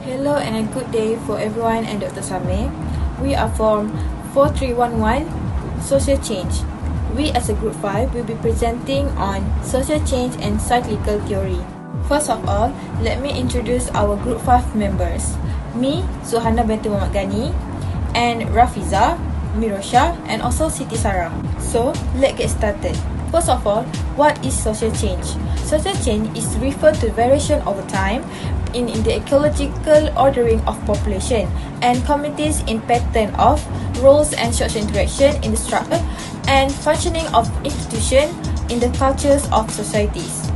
Hello and a good day for everyone and Dr. Sameh. We are from 4311 Social Change. We as a Group 5 will be presenting on social change and cyclical theory. First of all, let me introduce our Group 5 members. Me, SUHANA binti Muhammad GHANI, and RAFIZA, MIROSHA, and also SITI Sarah. So, let's get started. First of all, what is social change? Social change is referred to variation over time in the ecological ordering of population and communities in pattern of roles and social interaction in the structure and functioning of institutions in the cultures of societies.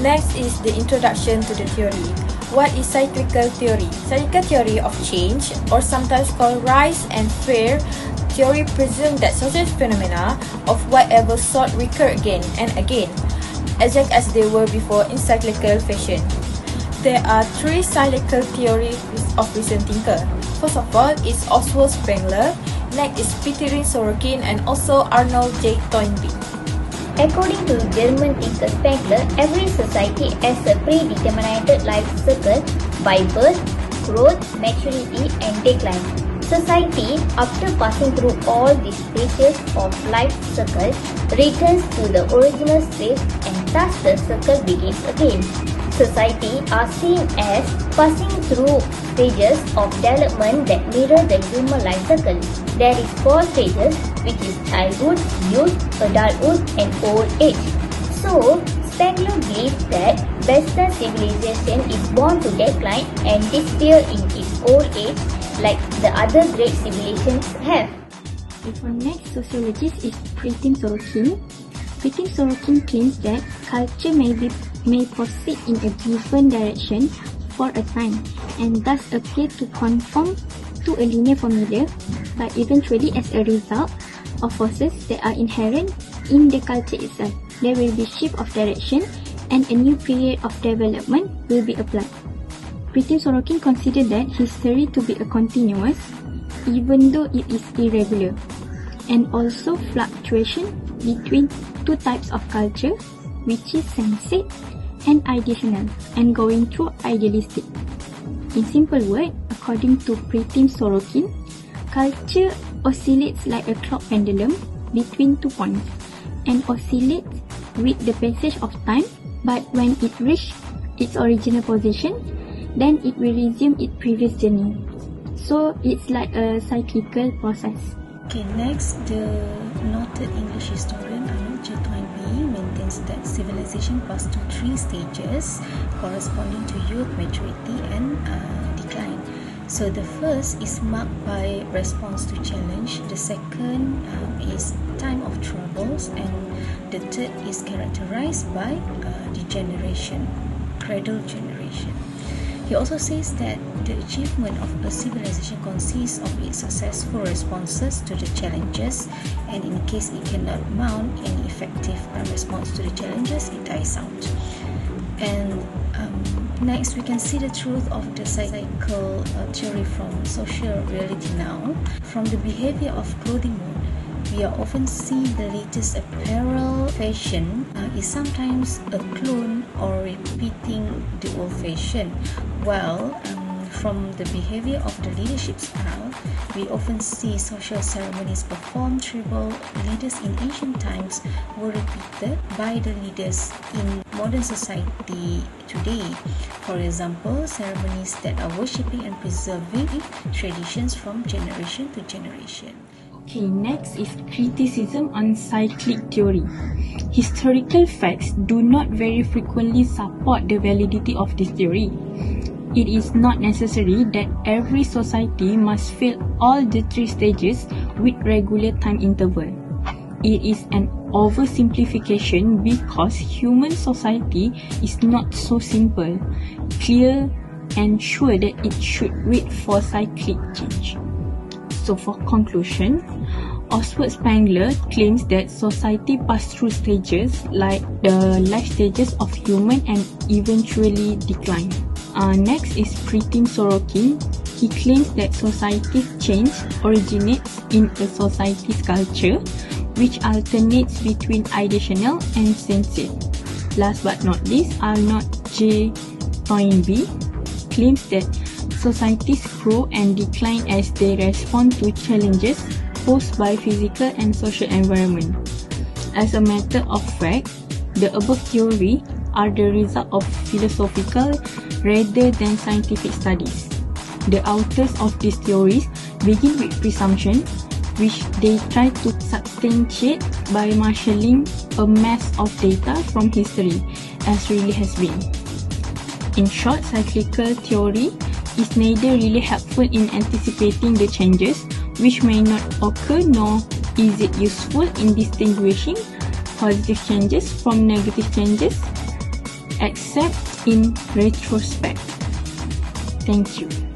Next is the introduction to the theory. What is cyclical theory? Cyclical theory of change, or sometimes called rise and fall theory, presumes that social phenomena of whatever sort recur again and again, exact as they were before in cyclical fashion. There are three cyclical theories of recent thinkers. First of all is Oswald Spengler, next is Peter Sorokin, and also Arnold J. Toynbee. According to German thinker Spengler, every society has a predetermined life cycle by birth, growth, maturity, and decline. Society, after passing through all these stages of life cycle, returns to the original state and thus the circle begins again. Society are seen as passing through stages of development that mirror the human life cycle. There is 4 stages, which is childhood, youth, adulthood, and old age. So, Spengler believes that Western civilization is born to decline and disappear in its old age like the other great civilizations have. Our next sociologist is Peter Sorokin. Peter Sorokin claims that culture may proceed in a given direction for a time and thus appear to conform to a linear formula, but eventually as a result of forces that are inherent in the culture itself, there will be shift of direction and a new period of development will be applied. Peter Sorokin considered that history to be a continuous, even though it is irregular, and also fluctuation between two types of culture, which is sensate and ideational, and going through idealistic. In simple words, according to Peter Sorokin, culture oscillates like a clock pendulum between 2 points and oscillates with the passage of time, but when it reaches its original position, then it will resume its previous journey. So it's like a cyclical process. Okay, next, the noted English historian Arnold J. Toynbee maintains that civilization passed through 3 stages corresponding to youth, maturity, and decline. So the first is marked by response to challenge, the second is time of troubles, and the third is characterized by degeneration, cradle generation. He also says that the achievement of a civilization consists of its successful responses to the challenges, and in case it cannot mount any effective response to the challenges, it dies out. And next, we can see the truth of the cyclical theory from social reality now. From the behavior of clothing mode, we are often see the latest apparel fashion is sometimes a clone or repeating the old fashion, while from the behavior of the leadership style, we often see social ceremonies performed. Tribal leaders in ancient times were repeated by the leaders in modern society today. For example, ceremonies that are worshipping and preserving traditions from generation to generation. Okay, next is criticism on cyclic theory. Historical facts do not very frequently support the validity of this theory. It is not necessary that every society must fill all the 3 stages with regular time interval. It is an oversimplification because human society is not so simple, clear, and sure that it should wait for cyclic change. So for conclusion, Oswald Spengler claims that society pass through stages like the life stages of human and eventually decline. Next is Peter Sorokin. He claims that society's change originates in a society's culture, which alternates between ideational and sensate. Last but not least, Arnold J. Toynbee claims that societies grow and decline as they respond to challenges posed by physical and social environment. As a matter of fact, the above theory are the result of philosophical rather than scientific studies. The authors of these theories begin with presumption, which they try to substantiate by marshalling a mass of data from history, as really has been. In short, cyclical theory is neither really helpful in anticipating the changes which may not occur, nor is it useful in distinguishing positive changes from negative changes, except in retrospect. Thank you.